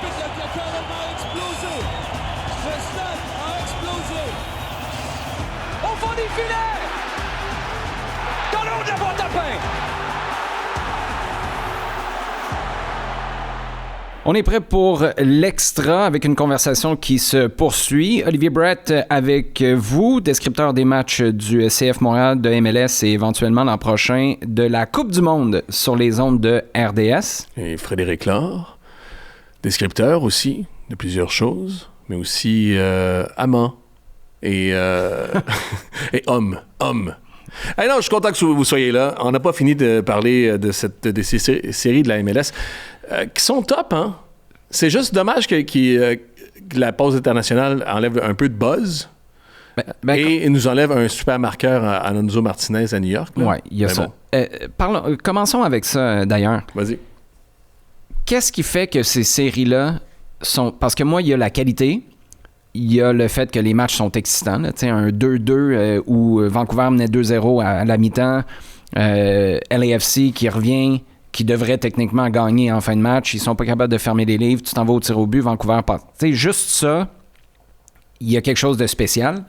Arbitre le carrément explosé. Le stade a explosé. Au fond des filets. Dans le haut de la boîte à pain. On est prêt pour l'extra avec une conversation qui se poursuit. Olivier Brett avec vous, descripteur des matchs du CF Montréal, de MLS et éventuellement l'an prochain de la Coupe du Monde sur les ondes de RDS. Et Frédéric Laure, descripteur aussi de plusieurs choses, mais aussi amant et, et homme. Hey non, je suis content que vous soyez là. On n'a pas fini de parler de ces séries de la MLS qui sont top, hein? C'est juste dommage que la pause internationale enlève un peu de buzz et nous enlève un super marqueur à Alonso Martinez à New York. Oui, il y a ça. Bon. Commençons avec ça, d'ailleurs. Vas-y. Qu'est-ce qui fait que ces séries-là sont... Parce que moi, il y a la qualité... Il y a le fait que les matchs sont excitants. Là. Un 2-2 où Vancouver menait 2-0 à la mi-temps. LAFC qui revient, qui devrait techniquement gagner en fin de match. Ils sont pas capables de fermer les livres. Tu t'en vas au tir au but, Vancouver passe. Juste ça, il y a quelque chose de spécial.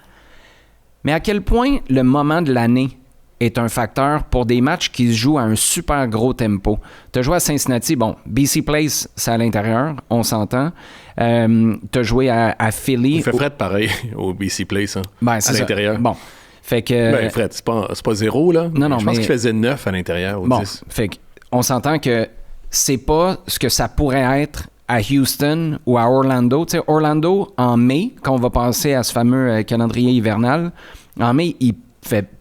Mais à quel point le moment de l'année est un facteur pour des matchs qui se jouent à un super gros tempo. Tu as joué à Cincinnati, bon, BC Place, c'est à l'intérieur, on s'entend. Tu as joué à Philly. Il fait fret pareil au BC Place, hein, à l'intérieur. Ça. Bon, fait que... Fret, c'est pas 0, là. Non, je pense qu'il faisait 9 à l'intérieur ou 10. Fait qu'on s'entend que c'est pas ce que ça pourrait être à Houston ou à Orlando. Tu sais, Orlando, en mai, quand on va passer à ce fameux calendrier hivernal, en mai, il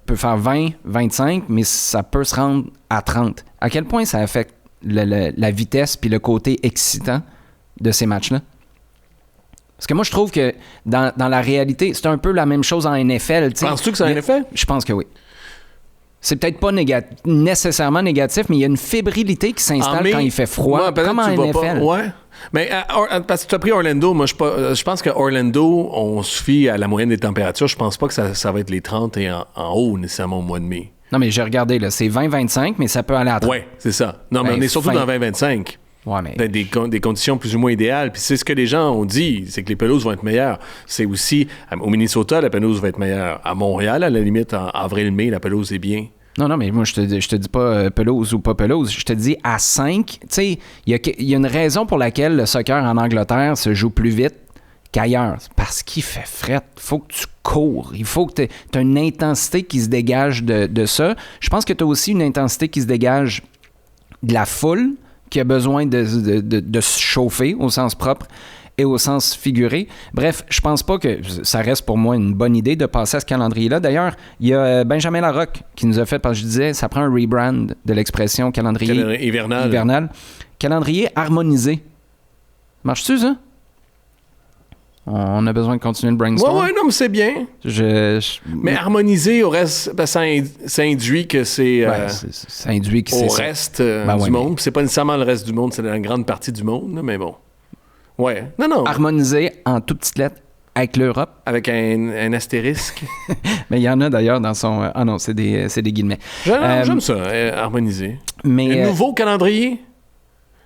peut faire 20, 25, mais ça peut se rendre à 30. À quel point ça affecte la vitesse puis le côté excitant de ces matchs-là? Parce que moi, je trouve que dans la réalité, c'est un peu la même chose en NFL. Penses-tu que ça a un effet? Je pense que oui. C'est peut-être pas nécessairement négatif, mais il y a une fébrilité qui s'installe quand il fait froid, comme en NFL. Ouais. Mais parce que tu as pris Orlando, moi je pense que Orlando, on se fie à la moyenne des températures. Je pense pas que ça va être les 30 et en haut nécessairement au mois de mai. Non, mais j'ai regardé, là, c'est 20-25, mais ça peut aller à 30. Oui, c'est ça. Non, mais on est surtout dans 20-25. Ouais, mais... Des conditions plus ou moins idéales. Puis c'est ce que les gens ont dit, c'est que les pelouses vont être meilleures. C'est aussi, au Minnesota, la pelouse va être meilleure. À Montréal, à la limite, en avril-mai, la pelouse est bien. Non, mais moi, je te dis pas pelouse ou pas pelouse. Je te dis à 5. Tu sais, il y a une raison pour laquelle le soccer en Angleterre se joue plus vite qu'ailleurs. Parce qu'il fait fret. Il faut que tu cours. Il faut que tu aies une intensité qui se dégage de ça. Je pense que tu as aussi une intensité qui se dégage de la foule qui a besoin de se chauffer au sens propre et au sens figuré. Bref, je pense pas que ça reste pour moi une bonne idée de passer à ce calendrier-là. D'ailleurs, il y a Benjamin Larocque qui nous a fait, parce que je disais, ça prend un rebrand de l'expression calendrier hivernal. Calendrier harmonisé. Marche-tu, ça? On a besoin de continuer le brainstorm. Ouais, non, mais c'est bien. Mais harmoniser au reste, ben, ça induit que c'est, ça induit que c'est au reste du monde. Mais... C'est pas nécessairement le reste du monde, c'est une grande partie du monde, là, mais bon. Ouais. Non. Harmoniser en toutes petites lettres avec l'Europe. Avec un astérisque. Mais il y en a d'ailleurs dans son... Ah non, c'est des guillemets. J'aime ça, harmoniser. Mais, un nouveau calendrier?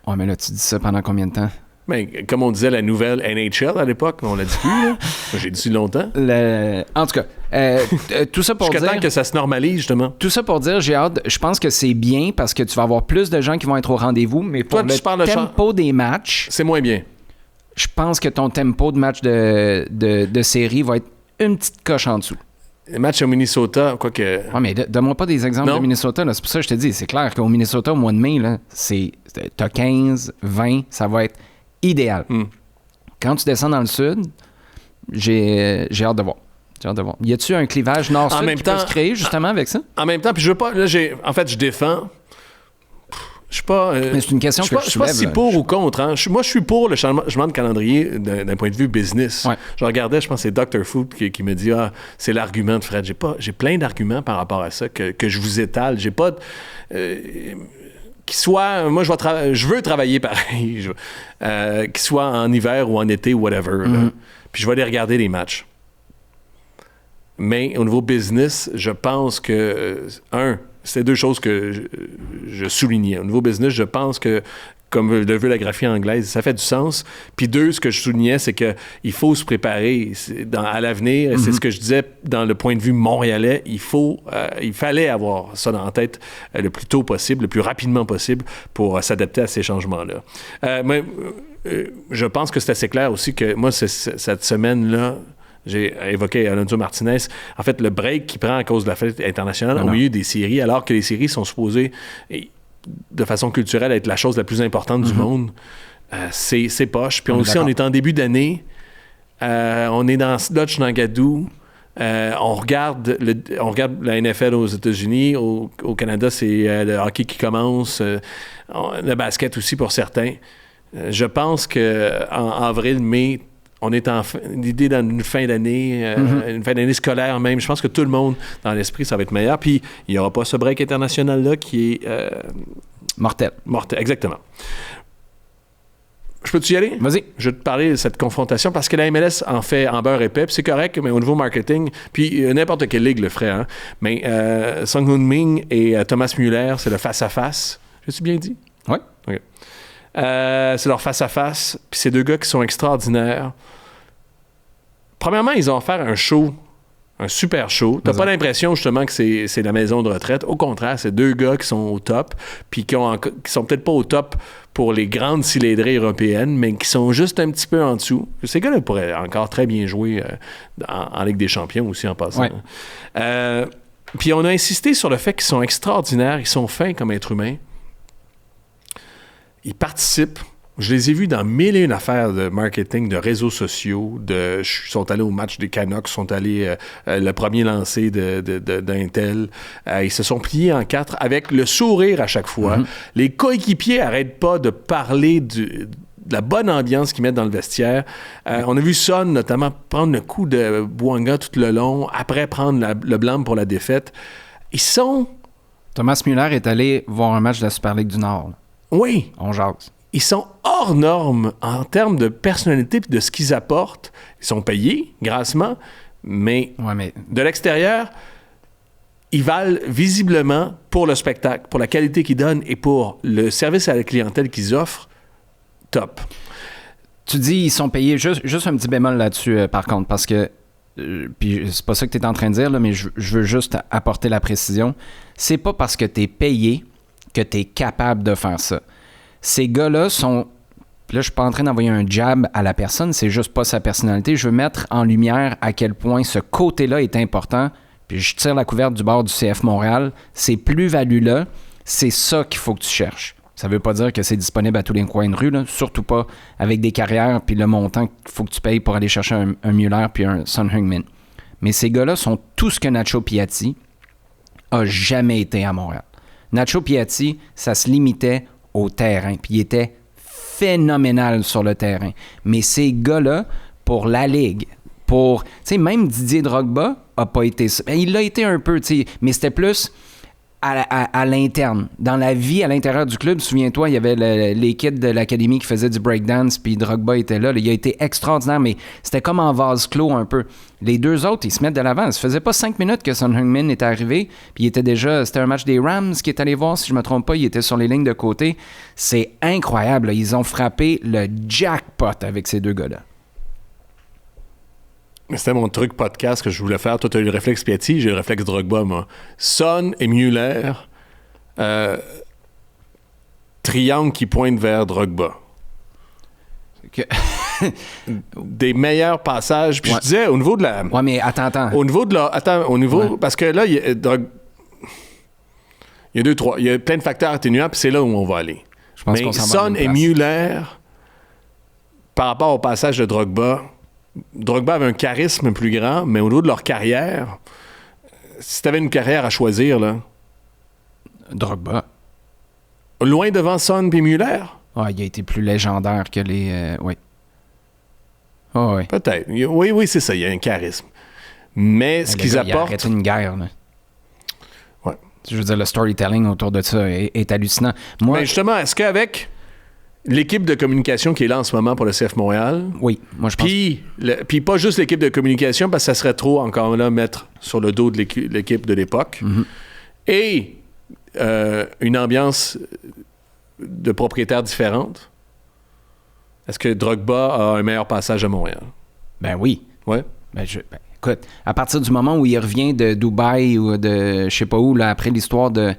Ouais, mais là, tu dis ça pendant combien de temps? Ben, comme on disait, la nouvelle NHL à l'époque, on l'a dit plus, là. J'ai dit longtemps. En tout cas, tout ça pour dire... Jusqu'à temps que ça se normalise, justement. Tout ça pour dire, j'ai hâte... Je pense que c'est bien parce que tu vas avoir plus de gens qui vont être au rendez-vous, mais pour le tempo des matchs... C'est moins bien. Je pense que ton tempo de match de série va être une petite coche en dessous. Les matchs au Minnesota, quoique... Ouais, mais donne-moi pas des exemples de Minnesota. Là. C'est pour ça que je te dis, c'est clair qu'au Minnesota, au mois de mai, là, t'as 15, 20, ça va être idéal. Quand tu descends dans le sud, j'ai hâte de voir. Y a-tu un clivage nord-sud qui peut se créer justement avec ça? En même temps, puis je veux pas... Là, je défends... Je suis pas... mais c'est une question que je soulève. Je suis pas si pour ou contre. Hein. Moi, je suis pour le changement de calendrier d'un point de vue business. Ouais. Je regardais, je pense que c'est Dr. Food qui me dit « c'est l'argument de Fred. » J'ai plein d'arguments par rapport à ça que je vous étale. J'ai pas... qu'il soit... Moi, je veux travailler pareil. Qu'il soit en hiver ou en été ou whatever. Puis je vais aller regarder les matchs. Mais au niveau business, je pense que... c'est deux choses que je soulignais. Au niveau business, je pense que comme le veut la graphie anglaise. Ça fait du sens. Puis 2, ce que je soulignais, c'est qu'il faut se préparer à l'avenir. C'est ce que je disais dans le point de vue montréalais. Il fallait avoir ça en tête le plus tôt possible, le plus rapidement possible pour s'adapter à ces changements-là. Mais je pense que c'est assez clair aussi que moi, cette semaine-là, j'ai évoqué Alonso Martinez. En fait, le break qu'il prend à cause de la fête internationale au milieu des séries, alors que les séries sont supposées, de façon culturelle, être la chose la plus importante du monde, c'est poche. Puis on est en début d'année, on est dans Sludge Nangadou, on regarde la NFL aux États-Unis, au Canada, c'est le hockey qui commence, le basket aussi pour certains. Je pense qu'en avril, mai, on est l'idée dans une fin d'année, une fin d'année scolaire même. Je pense que tout le monde, dans l'esprit, ça va être meilleur. Puis, il n'y aura pas ce break international-là qui est... mortel. Mortel, exactement. Je peux-tu y aller? Vas-y. Je vais te parler de cette confrontation parce que la MLS en fait en beurre épais, puis c'est correct, mais au niveau marketing, puis n'importe quelle ligue le ferait, hein. Mais Son Heung-min et Thomas Müller, c'est le face-à-face. J'ai-tu bien dit? Oui. OK. C'est leur face-à-face, puis c'est 2 gars qui sont extraordinaires. Premièrement, ils ont offert un show, un super show. T'as pas l'impression, justement, que c'est la maison de retraite. Au contraire, c'est 2 gars qui sont au top, puis qui sont peut-être pas au top pour les grandes cylindrées européennes, mais qui sont juste un petit peu en dessous. Ces gars-là pourraient encore très bien jouer en Ligue des Champions aussi, en passant. Ouais. Puis on a insisté sur le fait qu'ils sont extraordinaires, ils sont fins comme êtres humains. Ils participent. Je les ai vus dans 1001 affaires de marketing, de réseaux sociaux. Ils sont allés au match des Canucks, sont allés le premier lancé d'Intel. Ils se sont pliés en 4 avec le sourire à chaque fois. Les coéquipiers n'arrêtent pas de parler de la bonne ambiance qu'ils mettent dans le vestiaire. On a vu Son, notamment, prendre le coup de Bouanga tout le long, après prendre le blâme pour la défaite. Thomas Müller est allé voir un match de la Super League du Nord. Oui. On jase. Ils sont hors normes en termes de personnalité et de ce qu'ils apportent. Ils sont payés grassement, mais de l'extérieur, ils valent visiblement pour le spectacle, pour la qualité qu'ils donnent et pour le service à la clientèle qu'ils offrent, top. Tu dis ils sont payés. Juste un petit bémol là-dessus, par contre, parce que puis c'est pas ça que tu es en train de dire, là, mais je veux juste apporter la précision. C'est pas parce que tu es payé que tu es capable de faire ça. Ces gars-là sont... Là, je suis pas en train d'envoyer un jab à la personne, c'est juste pas sa personnalité. Je veux mettre en lumière à quel point ce côté-là est important. Puis je tire la couverte du bord du CF Montréal. Ces plus-values-là, c'est ça qu'il faut que tu cherches. Ça veut pas dire que c'est disponible à tous les coins de rue, là. Surtout pas avec des carrières puis le montant qu'il faut que tu payes pour aller chercher un Müller puis un Son Heung-min. Mais ces gars-là sont tout ce que Nacho Piatti a jamais été à Montréal. Nacho Piatti, ça se limitait au terrain, puis il était phénoménal sur le terrain. Mais ces gars-là, pour la Ligue, tu sais, même Didier Drogba a pas été... Il l'a été un peu, tu sais, mais c'était plus à l'interne. Dans la vie, à l'intérieur du club, souviens-toi, il y avait les kids de l'académie qui faisaient du breakdance, puis Drogba était là. Il a été extraordinaire, mais c'était comme en vase clos un peu. Les 2 autres, ils se mettent de l'avant. Ça faisait pas 5 minutes que Son Heung-min était arrivé, puis c'était un match des Rams qui est allé voir, si je me trompe pas, il était sur les lignes de côté. C'est incroyable, là. Ils ont frappé le jackpot avec ces 2 gars-là. C'était mon truc podcast que je voulais faire. Toi, tu as eu le réflexe Piatti, j'ai eu le réflexe Drogba, moi. Son et Müller, triangle qui pointe vers Drogba. Des meilleurs passages. Puis je disais, au niveau de la... Ouais, mais attends. Au niveau de la... Parce que là, il y a 2, 3... Il y a plein de facteurs atténuants, puis c'est là où on va aller. Je pense mais qu'on s'en va Son et Müller, par rapport au passage de Drogba avait un charisme plus grand, mais au niveau de leur carrière, si tu avais une carrière à choisir, là... Drogba. Loin devant Son et Müller? Ah, il a été plus légendaire que les... oui. Oh, oui. Peut-être. Oui, c'est ça. Il y a un charisme. Mais ce qu'ils apportent... Il a arrêté une guerre, là. Ouais. Je veux dire, le storytelling autour de ça est hallucinant. Moi, mais justement, est-ce qu'avec l'équipe de communication qui est là en ce moment pour le CF Montréal... Oui, moi je pense... Puis pas juste l'équipe de communication, parce que ça serait trop, encore là, mettre sur le dos de l'équipe de l'époque. Et une ambiance de propriétaires différentes, est-ce que Drogba a un meilleur passage à Montréal? Ben oui. Ouais. Écoute, à partir du moment où il revient de Dubaï ou de je sais pas où, là, après l'histoire de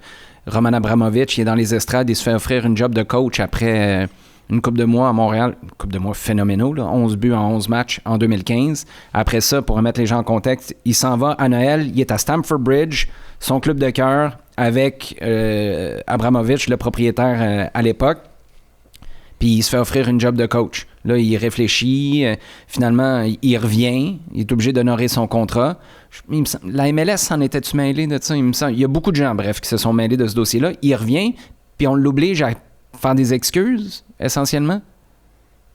Roman Abramovich, il est dans les estrades, il se fait offrir une job de coach après une couple de mois à Montréal. Une couple de mois phénoménaux, là, 11 buts en 11 matchs en 2015. Après ça, pour remettre les gens en contexte, il s'en va à Noël, il est à Stamford Bridge, son club de cœur, avec Abramovich, le propriétaire à l'époque. Puis il se fait offrir une job de coach. Là, il réfléchit. Finalement, il revient. Il est obligé d'honorer son contrat. La MLS s'en était-tu mêlé de ça? Il y a beaucoup de gens, bref, qui se sont mêlés de ce dossier-là. Il revient, puis on l'oblige à faire des excuses, essentiellement.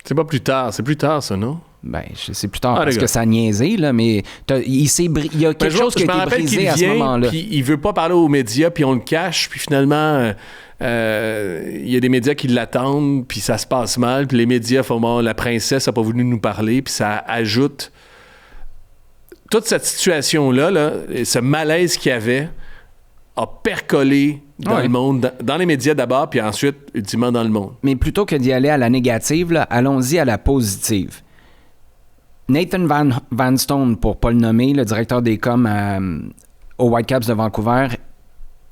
C'est pas plus tard. C'est plus tard, ça, non? Ben, c'est plus tard parce que ça a niaisé, là, mais il y a quelque chose qui a été brisé à ce moment-là. Puis il veut pas parler aux médias, puis on le cache, puis finalement, il y a des médias qui l'attendent, puis ça se passe mal, puis les médias font bon, la princesse a pas voulu nous parler, puis ça ajoute toute cette situation-là, là, ce malaise qu'il y avait, a percolé dans le monde, dans les médias d'abord, puis ensuite, ultimement, dans le monde. Mais plutôt que d'y aller à la négative, là, allons-y à la positive. Nathan Van Stone, pour ne pas le nommer, le directeur des coms aux Whitecaps de Vancouver,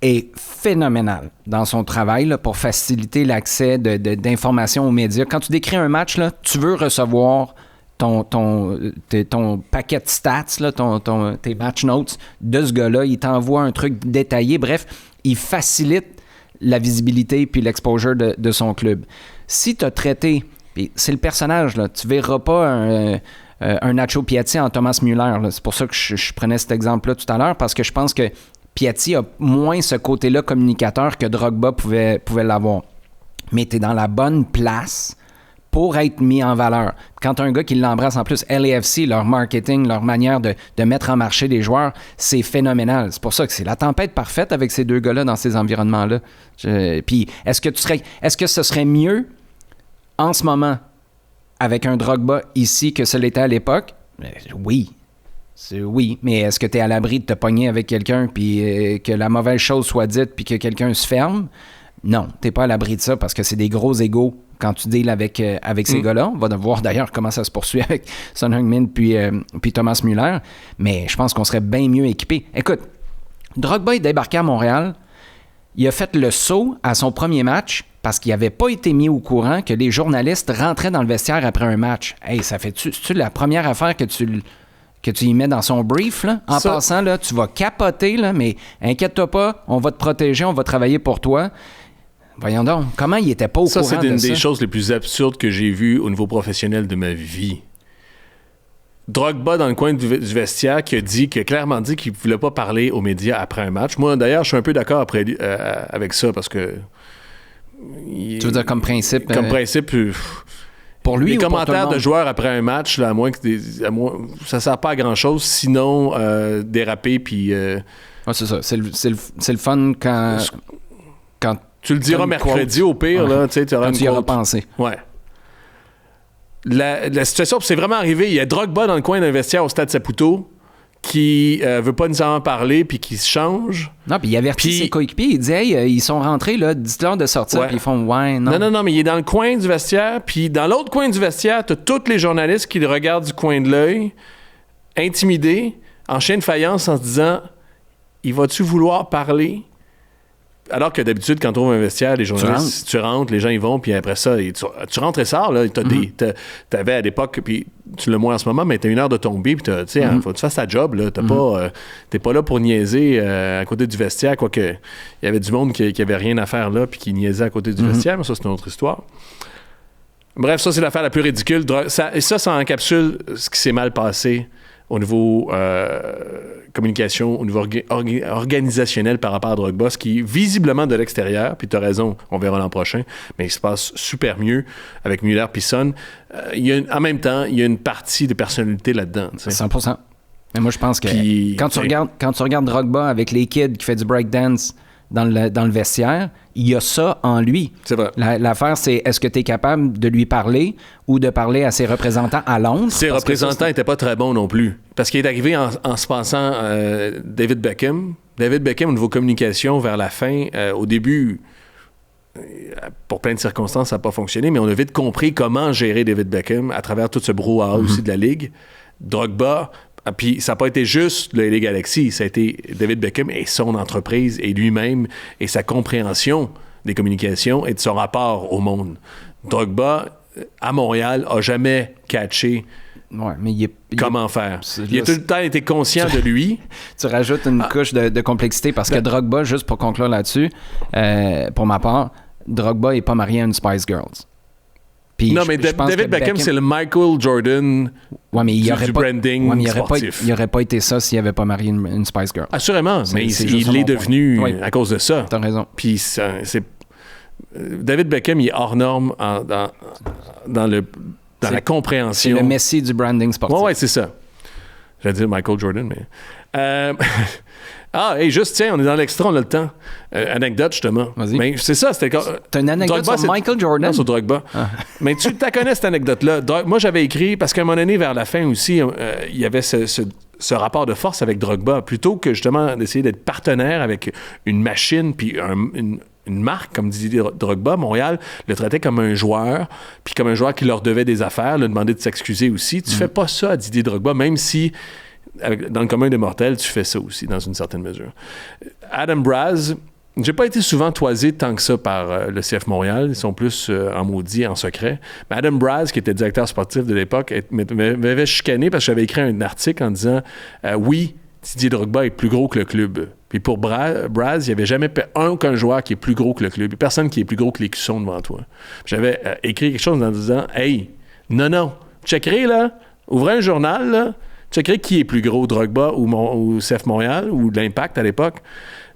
est phénoménal dans son travail là, pour faciliter l'accès d'informations aux médias. Quand tu décris un match, là, tu veux recevoir ton paquet de stats, là, tes match notes de ce gars-là. Il t'envoie un truc détaillé. Bref, il facilite la visibilité puis l'exposure de son club. Si tu as traité, puis c'est le personnage, là, tu verras pas un Nacho Piatti en Thomas Müller. Là. C'est pour ça que je prenais cet exemple-là tout à l'heure, parce que je pense que Piatti a moins ce côté-là communicateur que Drogba pouvait l'avoir. Mais tu es dans la bonne place pour être mis en valeur. Quand tu as un gars qui l'embrasse en plus, LAFC, leur marketing, leur manière de mettre en marché les joueurs, c'est phénoménal. C'est pour ça que c'est la tempête parfaite avec ces deux gars-là dans ces environnements-là. Puis est-ce que ce serait mieux en ce moment avec un Drogba ici que ce l'était à l'époque? Oui. Oui, mais est-ce que tu es à l'abri de te pogner avec quelqu'un puis que la mauvaise chose soit dite puis que quelqu'un se ferme? Non, t'es pas à l'abri de ça parce que c'est des gros égos quand tu deals avec ces gars-là. On va voir d'ailleurs comment ça se poursuit avec Son Heung-min puis Thomas Müller, mais je pense qu'on serait bien mieux équipé. Écoute, Drogba est débarqué à Montréal, il a fait le saut à son premier match parce qu'il n'avait pas été mis au courant que les journalistes rentraient dans le vestiaire après un match. Hey, ça fait-tu la première affaire que tu y mets dans son brief, là? En passant, là, tu vas capoter, là, mais inquiète-toi pas, on va te protéger, on va travailler pour toi. Voyons donc, comment il était pas au courant de ça? Ça, c'est une des choses les plus absurdes que j'ai vues au niveau professionnel de ma vie. Drogba, dans le coin du vestiaire, qui a clairement dit qu'il ne voulait pas parler aux médias après un match. Moi, d'ailleurs, je suis un peu d'accord avec ça, parce que... Tu veux dire comme principe? Comme principe... Pour lui, les ou commentaires pour de joueurs après un match, là, à moins que ça ne sert pas à grand-chose, sinon déraper, puis... Ouais, c'est ça. C'est le fun quand tu le diras mercredi au pire, là, tu sais, tu auras une tu y auras pensé. Ouais. La situation, c'est vraiment arrivé. Il y a Drogba dans le coin d'un vestiaire au Stade Saputo qui veut pas nécessairement parler puis qui se change. Non, puis il avertit ses coéquipiers. Il dit « Hey, ils sont rentrés, là, dites-leur de sortir. » Puis ils font « Ouais, non. » Non, mais il est dans le coin du vestiaire. Puis dans l'autre coin du vestiaire, t'as tous les journalistes qui le regardent du coin de l'œil, intimidés, en chien de faïence, en se disant « Il va-tu vouloir parler? » Alors que d'habitude, quand tu trouves un vestiaire, les journalistes, tu rentres, les gens y vont, puis après ça, tu rentres et sors. Là, t'avais à l'époque, puis tu l'as moins en ce moment, mais t'as 1 heure de tomber, puis tu sais, faut que tu fasses ta job. Là, t'es pas là pour niaiser à côté du vestiaire, quoique il y avait du monde qui avait rien à faire là, puis qui niaisait à côté du vestiaire, mais ça, c'est une autre histoire. Bref, ça, c'est l'affaire la plus ridicule. Ça encapsule ce qui s'est mal passé au niveau communication, au niveau organisationnel par rapport à Drogba, ce qui, visiblement de l'extérieur, puis tu as raison, on verra l'an prochain, mais il se passe super mieux avec Müller puis Son. En même temps, il y a une partie de personnalité là-dedans. Tu sais. 100%. Mais moi, je pense que quand tu regardes Drogba avec les kids qui fait du breakdance dans le vestiaire, il y a ça en lui. C'est vrai. L'affaire, c'est est-ce que tu es capable de lui parler ou de parler à ses représentants à Londres? Ses représentants n'étaient pas très bons non plus. Parce qu'il est arrivé en se passant David Beckham. David Beckham, au niveau communication, vers la fin, au début, pour plein de circonstances, ça n'a pas fonctionné, mais on a vite compris comment gérer David Beckham à travers tout ce brouhaha aussi de la Ligue. Drogba, puis ça n'a pas été juste le LA Galaxy, ça a été David Beckham et son entreprise et lui-même et sa compréhension des communications et de son rapport au monde. Drogba, à Montréal, a jamais catché mais comment faire. Il a tout le temps été conscient de lui. Tu rajoutes une couche de complexité parce que Drogba, juste pour conclure là-dessus, pour ma part, Drogba n'est pas marié à une Spice Girls. Puis non, mais David Beckham, c'est le Michael Jordan du branding sportif. Il n'aurait pas été ça s'il n'avait pas marié une Spice Girl. Assurément, mais il l'est devenu à cause de ça. T'as raison. Puis David Beckham, il est hors norme dans la compréhension. C'est le Messi du branding sportif. Oui, c'est ça. J'allais dire Michael Jordan, mais... juste, tiens, on est dans l'extra, on a le temps. Anecdote, justement. Vas-y. Mais c'est ça, c'était... T'as une anecdote Drogba, sur Michael Jordan? Non, sur Drogba. Mais tu la connais, cette anecdote-là. Moi, j'avais écrit, parce qu'à un moment donné, vers la fin aussi, il y avait ce rapport de force avec Drogba. Plutôt que, justement, d'essayer d'être partenaire avec une machine, puis une marque, comme Didier Drogba, Montréal le traitait comme un joueur, puis comme un joueur qui leur devait des affaires, lui demandait de s'excuser aussi. Tu fais pas ça à Didier Drogba, même si, dans le commun des mortels, tu fais ça aussi, dans une certaine mesure. Adam Braz, j'ai pas été souvent toisé tant que ça par le CF Montréal. Ils sont plus en maudit, en secret. Mais Adam Braz, qui était directeur sportif de l'époque, m'avait chicané parce que j'avais écrit un article en disant oui, Didier Drogba est plus gros que le club. Puis pour Braz, il n'y avait jamais aucun joueur qui est plus gros que le club. Personne qui est plus gros que l'écusson devant toi. J'avais écrit quelque chose en disant hey, non, checkerez là, ouvrez un journal là, checkerez qui est plus gros, Drogba ou CF Montréal ou l'Impact à l'époque.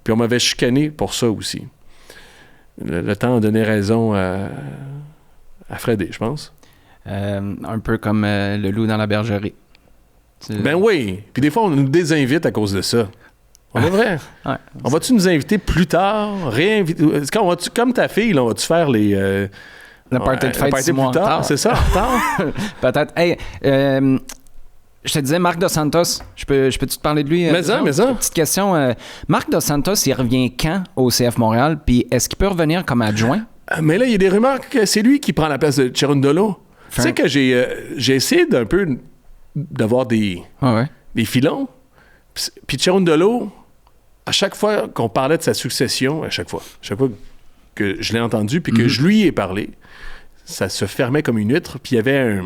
Puis on m'avait chicané pour ça aussi. Le temps a donné raison à Freddy, je pense. Un peu comme le loup dans la bergerie. Ben oui. Puis des fois, on nous désinvite à cause de ça. On devrait. Ouais, on va-tu nous inviter plus tard? Réinviter? Comme ta fille, là, on va-tu faire les... le party de fête 6 mois plus tard, c'est ça? Tard? Peut-être. Hey, je te disais, Marc Dos Santos, je peux-tu te parler de lui? Mais ça. Petite question. Marc Dos Santos, il revient quand au CF Montréal? Puis est-ce qu'il peut revenir comme adjoint? Mais là, il y a des rumeurs que c'est lui qui prend la place de Cherundolo. Tu sais que j'ai essayé d'un peu d'avoir des filons. Puis Cherundolo, à chaque fois qu'on parlait de sa succession, à chaque fois que je l'ai entendu puis que je lui ai parlé, ça se fermait comme une huître. Puis il y avait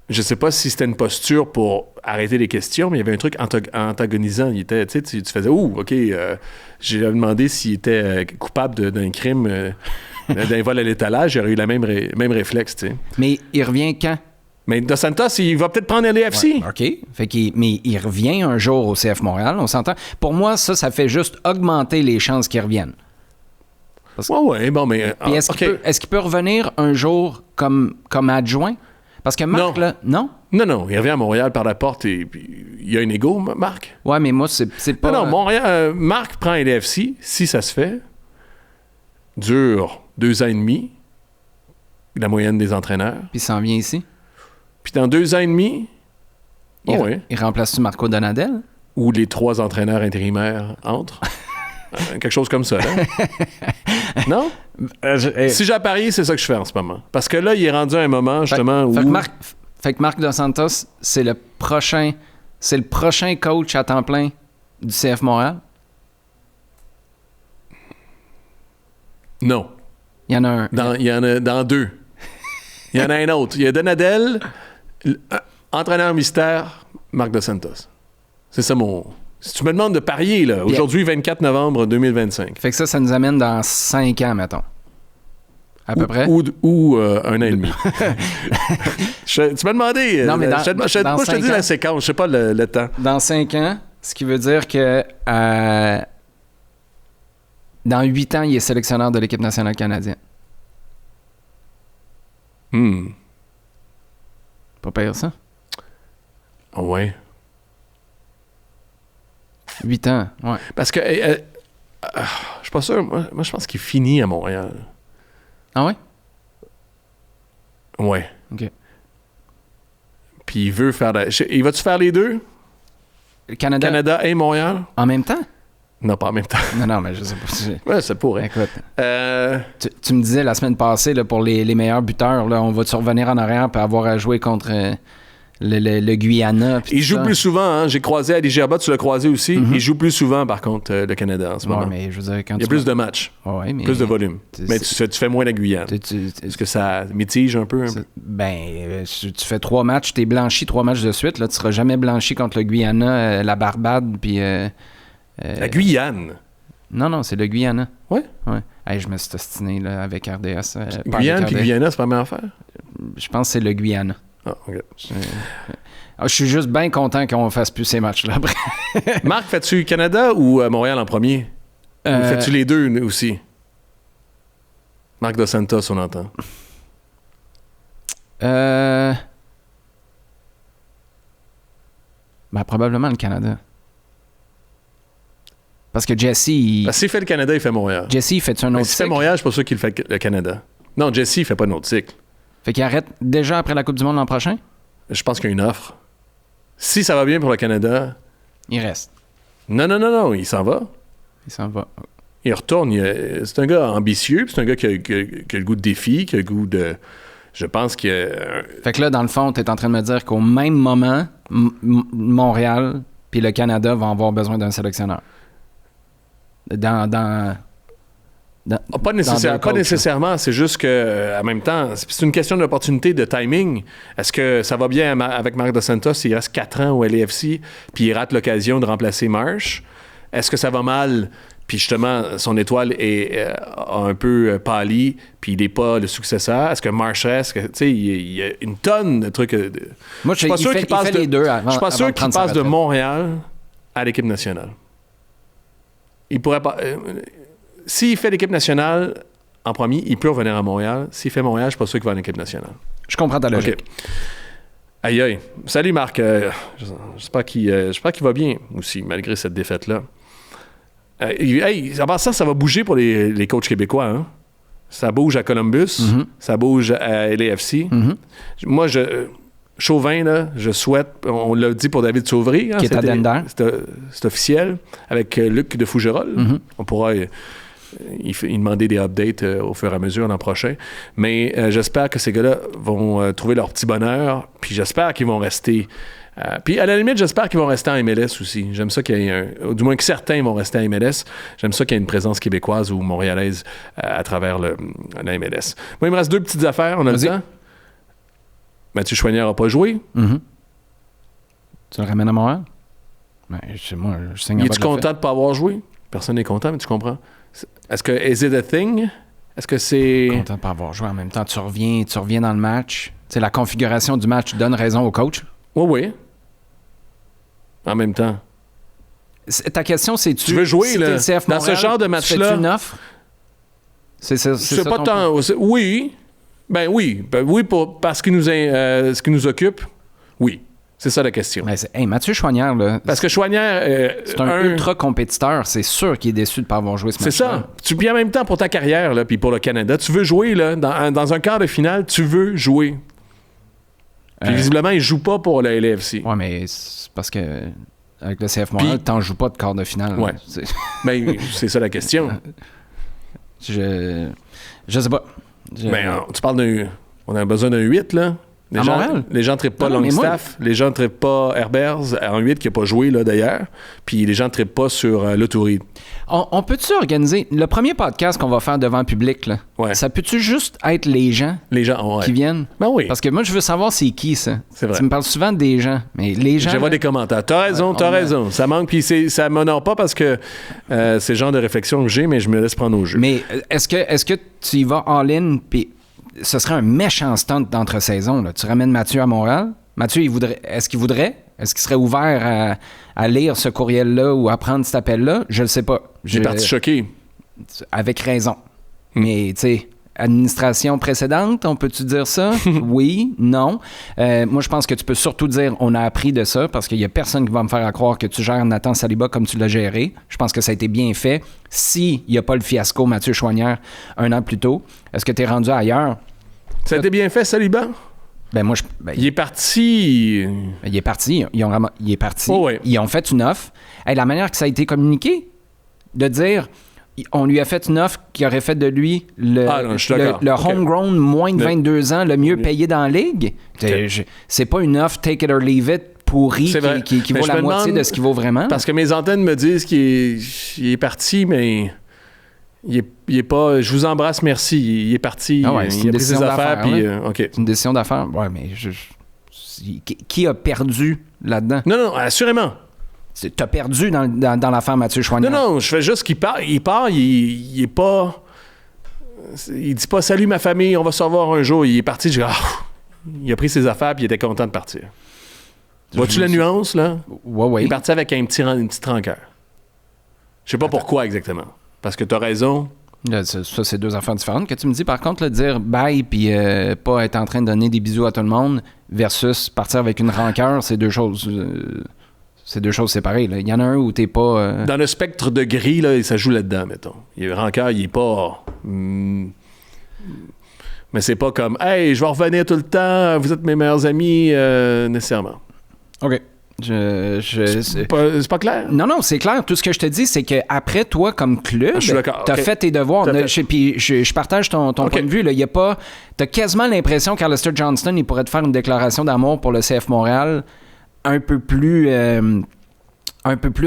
je sais pas si c'était une posture pour arrêter les questions, mais il y avait un truc antagonisant. Il était, tu faisais, OK, j'ai demandé s'il était coupable d'un crime, d'un vol à l'étalage, j'aurais eu le même réflexe, tu sais. Mais il revient quand? Mais Dos Santos, il va peut-être prendre LAFC. Ouais, OK. Mais il revient un jour au CF Montréal, on s'entend. Pour moi, ça fait juste augmenter les chances qu'il revienne. Ouais, bon, mais... Est-ce qu'il peut revenir un jour comme adjoint? Parce que Marc, là, non? Non, il revient à Montréal par la porte et puis il y a un ego, Marc. Ouais, mais moi, c'est pas... Non, Montréal, Marc prend LAFC, si ça se fait, dure 2 ans et demi, la moyenne des entraîneurs. Puis il s'en vient ici? Puis dans 2 ans et demi, il remplace-tu Marco Donadel? Ou les 3 entraîneurs intérimaires entrent. Quelque chose comme ça, là. Non? Si j'ai à parier, c'est ça que je fais en ce moment. Parce que là, il est rendu à un moment, justement, où... Fait que Marc Dos Santos, c'est le prochain coach à temps plein du CF Montréal? Non. Il y en a un. Il y en a dans 2. Il y en a un autre. Il y a Donadel, entraîneur mystère, Marc Dos Santos. C'est ça mon... Si tu me demandes de parier, là, aujourd'hui, 24 novembre 2025. Fait que ça nous amène dans 5 ans, mettons. À peu près? Ou 1 an et demi. Tu m'as demandé... Non, mais je te dis la séquence, je sais pas le temps. Dans 5 ans, ce qui veut dire que dans 8 ans, il est sélectionneur de l'équipe nationale canadienne. Pas pire, ça? Ouais. 8 ans, ouais. Parce que je suis pas sûr. Moi, je pense qu'il finit à Montréal. Ah ouais? Ouais. OK. Puis il veut faire... Il va-tu faire les deux? Canada Et Montréal? En même temps? Non, pas en même temps. Non, mais je sais pas. Ouais, ça pourrait. Écoute, Euh, tu me disais la semaine passée, là, pour les meilleurs buteurs, là, on va-tu revenir en arrière et avoir à jouer contre le Guyana? il joue plus souvent. Hein? J'ai croisé Ali Gerba, tu l'as croisé aussi. Il joue plus souvent, par contre, le Canada en ce moment. Mais je veux dire, quand il y a plus de matchs, mais plus de volume. Mais tu fais moins la Guyane. Est-ce que ça mitige un peu? Tu fais 3 matchs, t'es blanchi 3 matchs de suite. Là, tu seras jamais blanchi contre le Guyana, la Barbade, puis... la Guyane? Non, c'est le Guyana. Ouais? Hey, je me suis ostiné là, avec RDS. Guyane puis Guyana, c'est pas la même affaire? Je pense que c'est le Guyana. Ah, OK. Je suis juste bien content qu'on fasse plus ces matchs-là après. Marc, fais-tu Canada ou Montréal en premier? Ou fais-tu les deux aussi? Marc Dos Santos, on entend. Probablement le Canada. Parce que Jesse... S'il fait le Canada, il fait Montréal. Jesse, il fait un autre cycle? S'il fait Montréal, je suis pas sûr qu'il fait le Canada. Non, Jesse, il fait pas un autre cycle. Fait qu'il arrête déjà après la Coupe du Monde l'an prochain? Je pense qu'il y a une offre. Si ça va bien pour le Canada... Il reste. Non, il s'en va. Il s'en va. Il retourne. C'est un gars ambitieux, puis c'est un gars qui a le goût de défi, qui a le goût de... Je pense qu'il y a... Fait que là, dans le fond, t'es en train de me dire qu'au même moment, Montréal puis le Canada vont avoir besoin d'un sélectionneur. Pas nécessairement, c'est juste que en même temps, c'est une question d'opportunité, de timing. Est-ce que ça va bien avec Marc Dos Santos s'il reste 4 ans au LAFC puis il rate l'occasion de remplacer Marsh? Est-ce que ça va mal puis justement son étoile a un peu pâli puis il n'est pas le successeur? Est-ce que Marsh reste? Tu sais, il y a une tonne de trucs. Moi, je suis pas sûr qu'il passe les deux avant. Je suis pas sûr qu'il passe de Montréal à l'équipe nationale. Il pourrait pas... s'il fait l'équipe nationale en premier, il peut revenir à Montréal. S'il fait Montréal, je suis pas sûr qu'il va à l'équipe nationale. Je comprends ta logique. Okay. Aïe. Salut Marc. J'espère qu'il va bien aussi, malgré cette défaite-là. En passant, ça va bouger pour les coachs québécois. Hein? Ça bouge à Columbus. Ça bouge à LAFC. Moi, Chauvin, là, je souhaite, on l'a dit pour David Sauvry, qui est à Denver. C'est officiel, avec Luc de Fougerolles. On pourra il demander des updates au fur et à mesure l'an prochain. Mais j'espère que ces gars-là vont trouver leur petit bonheur, puis j'espère qu'ils vont rester. Puis à la limite, j'espère qu'ils vont rester en MLS aussi. J'aime ça qu'il y ait du moins que certains vont rester en MLS. J'aime ça qu'il y ait une présence québécoise ou montréalaise à travers la MLS. Moi, il me reste 2 petites affaires. On a le temps? Mathieu Choinière n'a pas joué. Tu le ramènes à Montréal? Moi, je signe. Es-tu content de ne pas avoir joué? Personne n'est content, mais tu comprends. Est-ce que is it a thing? Est-ce que c'est... Content de ne pas avoir joué en même temps. Tu reviens dans le match. Tu sais, la configuration du match donne raison au coach. Oui. En même temps. Ta question, c'est tu veux jouer, là, dans ce genre de match-là? C'est une offre? C'est ça pas tant... Oui. Oui, parce qu'il ce qui nous occupe, oui. C'est ça la question. Mathieu Choinière, là... Parce que Choinière... c'est un ultra compétiteur. C'est sûr qu'il est déçu de ne pas avoir joué ce match-là. C'est ça. Puis en même temps, pour ta carrière, là, puis pour le Canada, tu veux jouer, là, dans un quart de finale, tu veux jouer. Puis visiblement, il ne joue pas pour la LAFC. Oui, mais c'est parce que avec le CF Montréal, tu n'en joues pas de quart de finale. Ouais. C'est ça la question. Je sais pas. Tu parles on a besoin d'un 8, là. Les gens ne trippent pas Longstaff. Les gens ne trippent pas Herbers, en 8 qui n'a pas joué, là, d'ailleurs. Puis les gens ne trippent pas sur l'Autouride. On peut-tu organiser... Le premier podcast qu'on va faire devant le public, là, ça peut-tu juste être les gens qui viennent? Ben oui. Parce que moi, je veux savoir c'est qui, ça. C'est vrai. Tu me parles souvent des gens, mais les gens... Je vois des commentaires. T'as raison. Ça manque, puis ça m'honore pas parce que c'est le genre de réflexion que j'ai, mais je me laisse prendre au jeu. Mais est-ce que tu y vas all-in, puis... Ce serait un méchant stunt d'entre-saison. Tu ramènes Mathieu à Montréal. Mathieu, est-ce qu'il voudrait? Est-ce qu'il serait ouvert à lire ce courriel-là ou à prendre cet appel-là? Je le sais pas. J'ai parti choqué. Avec raison. Mais, tu sais, administration précédente, on peut-tu dire ça? Oui, non. Moi, je pense que tu peux surtout dire on a appris de ça parce qu'il y a personne qui va me faire croire que tu gères Nathan Saliba comme tu l'as géré. Je pense que ça a été bien fait. S'il n'y a pas le fiasco Mathieu Choinière 1 an plus tôt, est-ce que tu es rendu ailleurs? Ça a été bien fait, Saliba? Il est parti. Il est parti. Il est parti. Oh ouais. Ils ont fait une offre. La manière que ça a été communiqué, de dire... On lui a fait une offre qui aurait fait de lui le homegrown moins de 22 ans, le mieux payé dans la ligue. C'est pas une offre take it or leave it pourrie qui vaut la moitié de ce qu'il vaut vraiment. Parce que mes antennes me disent qu'il est parti, mais il est pas... Je vous embrasse, merci. Il est parti. Il a pris ses affaires. Puis, C'est une décision d'affaires. Ouais, mais qui a perdu là-dedans? Non, assurément. T'as perdu dans l'affaire Mathieu Choignard. Non, je fais juste qu'il part. Il est pas... Il dit pas « Salut ma famille, on va se revoir un jour ». Il est parti, il a pris ses affaires puis il était content de partir. Vois-tu la nuance, là? Ouais. Il est parti avec une petite rancœur. Je sais pas pourquoi exactement. Parce que t'as raison. Là, ça, c'est deux affaires différentes. Que tu me dis, par contre, là, dire bye puis pas être en train de donner des bisous à tout le monde versus partir avec une rancœur, c'est deux choses... C'est deux choses séparées. Là. Il y en a un où t'es pas... Dans le spectre de gris, là, ça joue là-dedans, mettons. Le rancœur, il est pas... Mais c'est pas comme « Hey, je vais revenir tout le temps, vous êtes mes meilleurs amis nécessairement. » OK. C'est pas clair? Non, c'est clair. Tout ce que je te dis, c'est qu'après, toi, comme club, t'as fait tes devoirs. Puis je partage ton point de vue. Il y a pas... T'as quasiment l'impression qu'Alistair Johnston, il pourrait te faire une déclaration d'amour pour le CF Montréal un peu plus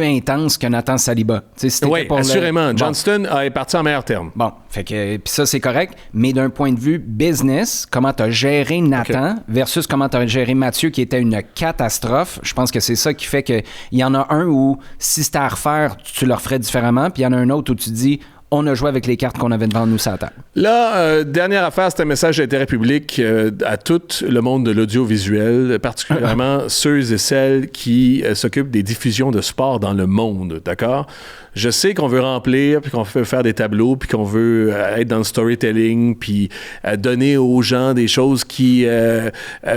intense que Nathan Saliba. Oui, assurément. Johnston est parti en meilleurs termes. Bon, fait que puis ça, c'est correct. Mais d'un point de vue business, comment tu as géré Nathan versus comment tu as géré Mathieu, qui était une catastrophe, je pense que c'est ça qui fait qu'il y en a un où, si c'était à refaire, tu le referais différemment, puis il y en a un autre où tu dis... On a joué avec les cartes qu'on avait devant nous sur la table. Là, dernière affaire, c'est un message d'intérêt public à tout le monde de l'audiovisuel, particulièrement ceux et celles qui s'occupent des diffusions de sport dans le monde, d'accord? Je sais qu'on veut remplir, puis qu'on veut faire des tableaux, puis qu'on veut être dans le storytelling, puis donner aux gens des choses qui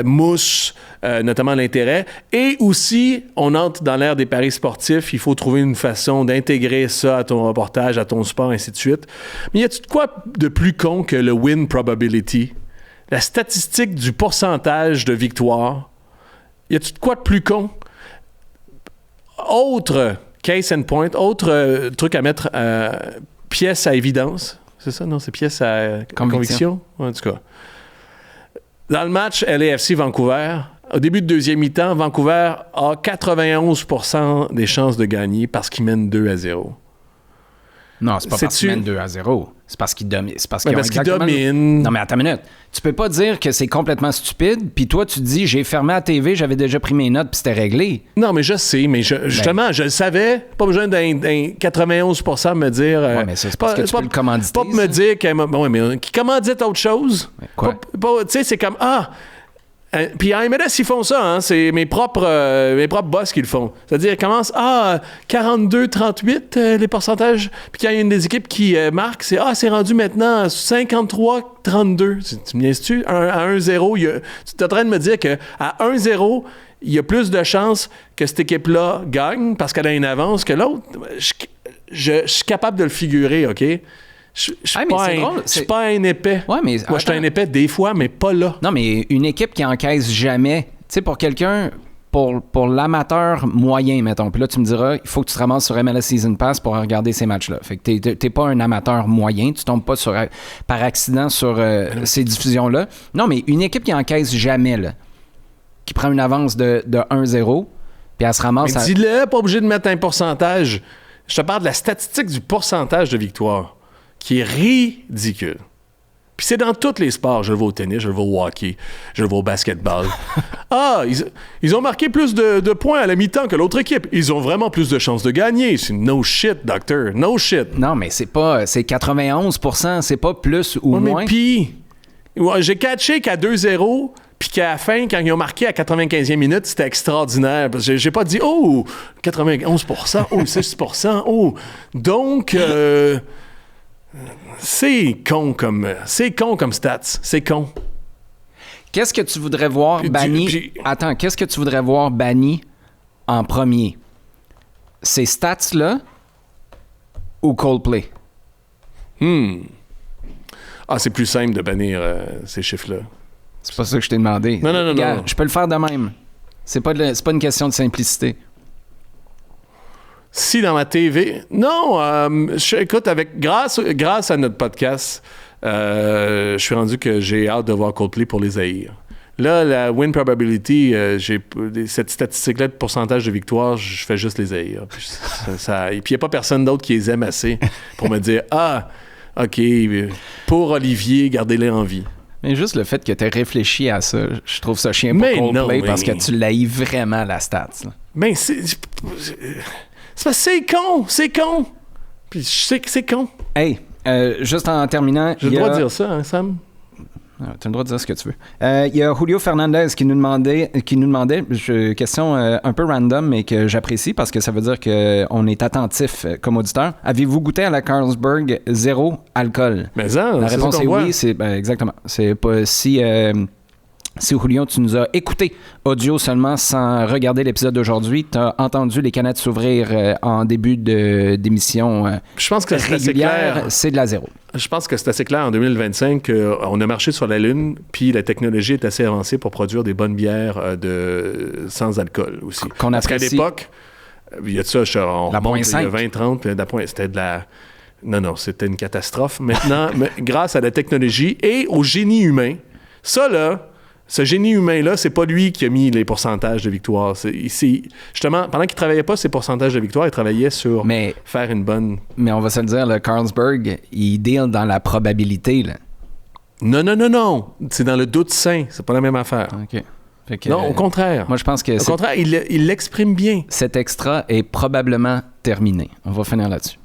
moussent notamment l'intérêt. Et aussi, on entre dans l'ère des paris sportifs. Il faut trouver une façon d'intégrer ça à ton reportage, à ton sport, ainsi de suite. Mais y a-tu de quoi de plus con que le win probability? La statistique du pourcentage de victoire. Y a-tu de quoi de plus con? Autre case and point, autre truc à mettre pièce à évidence. C'est ça, non? C'est pièce à conviction? En tout cas. Dans le match LAFC Vancouver, au début de deuxième mi-temps, Vancouver a 91% des chances de gagner parce qu'il mène 2-0. Non, c'est pas parce qu'il mène 2-0. C'est parce qu'il domine. C'est parce qu'il domine. Non, mais attends une minute. Tu peux pas dire que c'est complètement stupide, puis toi, tu te dis, j'ai fermé la TV, j'avais déjà pris mes notes, puis c'était réglé. Non, mais je sais, mais justement, je le savais. Pas besoin d'un 91% me dire... Ouais, mais c'est parce que tu peux le commanditer. Pas pour me dire qui commandite autre chose. Quoi? Tu sais, c'est comme... Puis en MLS, ils font ça, hein? C'est mes propres boss qui le font. C'est-à-dire, ils commencent 42-38 les pourcentages. Puis quand il y a une des équipes qui marque, c'est rendu maintenant 53-32. Tu me niaises-tu? À 1-0, tu es en train de me dire qu'à 1-0, il y a plus de chances que cette équipe-là gagne parce qu'elle a une avance que l'autre. Je suis capable de le figurer, OK? Je suis pas un épais. Ouais, mais moi, je suis un épais des fois, mais pas là. Non, mais une équipe qui encaisse jamais, tu sais, pour quelqu'un, pour l'amateur moyen, mettons, puis là, tu me diras, il faut que tu te ramasses sur MLS Season Pass pour regarder ces matchs-là. Fait que t'es pas un amateur moyen, tu tombes pas par accident sur ces diffusions-là. Non, mais une équipe qui encaisse jamais, là, qui prend une avance de 1-0, puis elle se ramasse... Mais dis-le, pas obligé de mettre un pourcentage. Je te parle de la statistique du pourcentage de victoire, qui est ridicule. Puis c'est dans tous les sports. Je le vois au tennis, je le vois au hockey, je le vois au basketball. Ils ont marqué plus de points à la mi-temps que l'autre équipe. Ils ont vraiment plus de chances de gagner. C'est no shit, docteur. No shit. Non, mais c'est 91%, c'est pas plus ou moins. Mais puis, j'ai catché qu'à 2-0, puis qu'à la fin, quand ils ont marqué à 95e minute, c'était extraordinaire. Parce que j'ai pas dit, 91%, 6%, Donc... c'est con comme stats. C'est con. Qu'est-ce que tu voudrais voir banni? Attends, qu'est-ce que tu voudrais voir banni en premier? Ces stats-là ou Coldplay? C'est plus simple de bannir ces chiffres-là. C'est pas ça que je t'ai demandé. Non. Je peux le faire de même. C'est pas une question de simplicité. Si dans ma TV... Non, écoute, grâce à notre podcast, je suis rendu que j'ai hâte de voir Coldplay pour les haïr. Là, la win probability, cette statistique-là de pourcentage de victoire, je fais juste les haïr. Et puis il n'y a pas personne d'autre qui les aime assez pour me dire « Ah, OK, pour Olivier, gardez-les en vie. » Mais juste le fait que tu aies réfléchi à ça, je trouve ça chiant pour Coldplay parce que tu l'haïs vraiment, la stats. Là. Ben, c'est con. Puis je sais que c'est con. Hey, juste en terminant... J'ai le droit de dire ça, hein, Sam? Tu as le droit de dire ce que tu veux. Il y a Julio Fernandez qui nous demandait question un peu random, mais que j'apprécie parce que ça veut dire qu'on est attentif comme auditeur. Avez-vous goûté à la Carlsberg 0 alcool? Mais ça, la réponse est oui. Exactement. C'est pas si Julio, tu nous as écouté audio seulement sans regarder l'épisode d'aujourd'hui, tu as entendu les canettes s'ouvrir en début d'émission je pense que régulière, c'est de la 0. Je pense que c'est assez clair en 2025 qu'on a marché sur la Lune, puis la technologie est assez avancée pour produire des bonnes bières sans alcool aussi. Parce qu'à l'époque, il y a de ça, on remonte il y a 20-30, puis c'était de la... Non, c'était une catastrophe. Maintenant, grâce à la technologie et au génie humain, ça là... Ce génie humain-là, c'est pas lui qui a mis les pourcentages de victoire. Justement, pendant qu'il travaillait pas ses pourcentages de victoire, il travaillait sur faire une bonne... Mais on va se le dire, le Carlsberg, il deal dans la probabilité, là. Non. C'est dans le doute sain. C'est pas la même affaire. OK. Non, au contraire. Moi, je pense que... Au contraire, il l'exprime bien. Cet extra est probablement terminé. On va finir là-dessus.